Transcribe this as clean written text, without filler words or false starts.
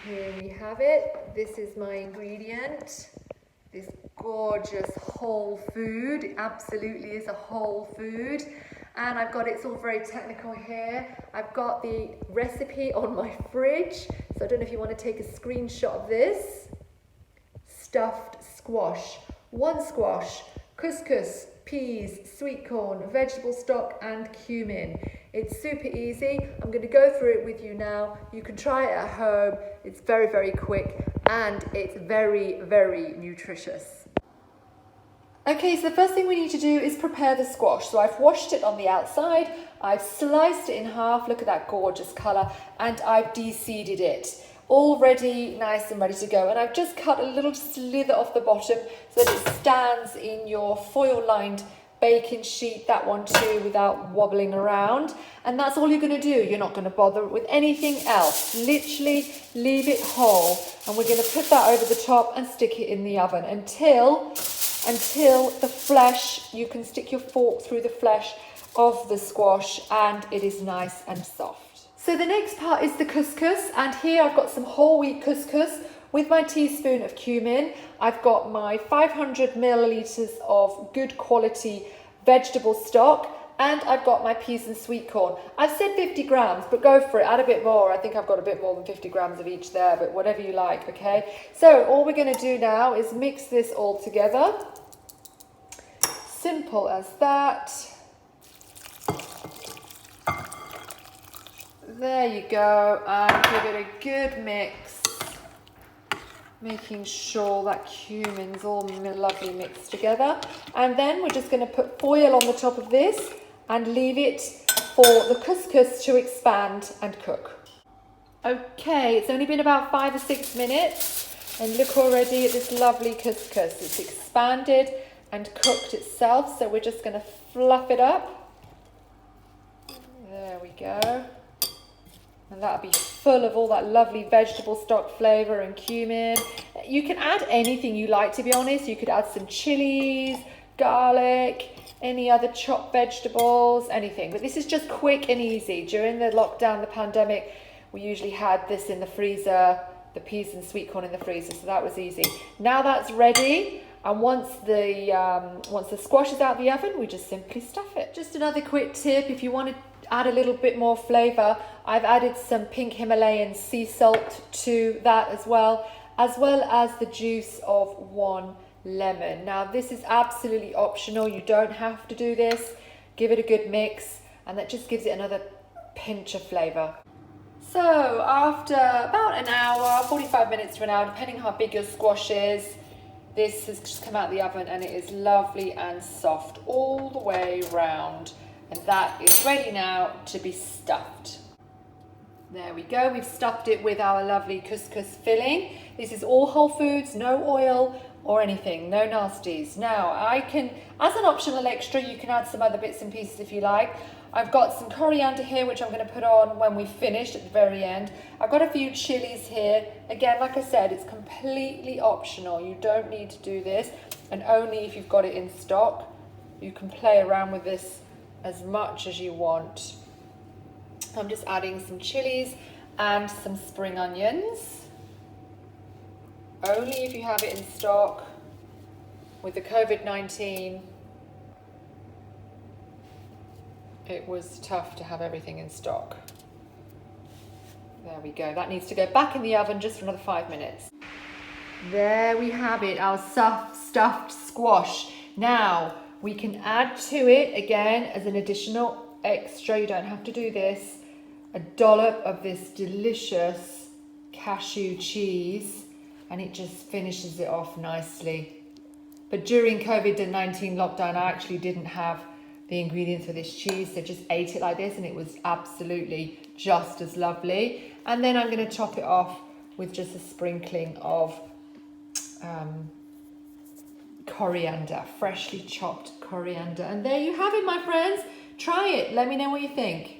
Here we have it. This is my ingredient. This gorgeous whole food. It absolutely is a whole food. And I've got, it's all very technical here. I've got the recipe on my fridge. So I don't know if you want to take a screenshot of this. Stuffed squash. 1 squash, couscous, peas, sweet corn, vegetable stock and cumin. It's super easy. I'm going to go through it with you now. You can try it at home. It's very, very quick and it's very, very nutritious. Okay, so the first thing we need to do is prepare the squash. So I've washed it on the outside, I've sliced it in half, look at that gorgeous colour, and I've de-seeded it. All ready, nice and ready to go. And I've just cut a little slither off the bottom so that it stands in your foil-lined baking sheet, that one too, without wobbling around. And that's all you're going to do. You're not going to bother with anything else. Literally leave it whole. And we're going to put that over the top and stick it in the oven until the flesh, you can stick your fork through the flesh of the squash and it is nice and soft. So the next part is the couscous, and here I've got some whole wheat couscous with my teaspoon of cumin. I've got my 500 millilitres of good quality vegetable stock, and I've got my peas and sweet corn. I've said 50 grams, but go for it, add a bit more. I think I've got a bit more than 50 grams of each there, but whatever you like, okay? So all we're going to do now is mix this all together. Simple as that. There you go, and give it a good mix, making sure that cumin's all lovely mixed together. And then we're just going to put foil on the top of this and leave it for the couscous to expand and cook. Okay, it's only been about 5 or 6 minutes, and look already at this lovely couscous. It's expanded and cooked itself, so we're just going to fluff it up. There we go. And that'll be full of all that lovely vegetable stock flavour and cumin. You can add anything you like, to be honest. You could add some chilies, garlic, any other chopped vegetables, anything. But this is just quick and easy. During the lockdown, the pandemic, we usually had this in the freezer, the peas and sweet corn in the freezer, so that was easy. Now that's ready. And once the squash is out of the oven, we just simply stuff it. Just another quick tip, if you want to add a little bit more flavour, I've added some pink Himalayan sea salt to that as well as the juice of 1 lemon. Now this is absolutely optional, you don't have to do this. Give it a good mix and that just gives it another pinch of flavour. So after about an hour, 45 minutes to an hour, depending how big your squash is, this has just come out of the oven and it is lovely and soft all the way round. And that is ready now to be stuffed. There we go, we've stuffed it with our lovely couscous filling. This is all whole foods, no oil or anything, no nasties. Now I can, as an optional extra, you can add some other bits and pieces if you like. I've got some coriander here, which I'm going to put on when we've finished at the very end. I've got a few chilies here. Again, like I said, it's completely optional. You don't need to do this, and only if you've got it in stock. You can play around with this as much as you want. I'm just adding some chilies and some spring onions. Only if you have it in stock. With the COVID-19, it was tough to have everything in stock. There we go. That needs to go back in the oven just for another 5 minutes. There we have it, our stuffed squash. Now, we can add to it, again, as an additional extra, you don't have to do this, a dollop of this delicious cashew cheese, and it just finishes it off nicely. But during COVID-19 lockdown, I actually didn't have the ingredients for this cheese, so just ate it like this, and it was absolutely just as lovely. And then I'm going to top it off with just a sprinkling of coriander, freshly chopped coriander. And there you have it, my friends. Try it. Let me know what you think.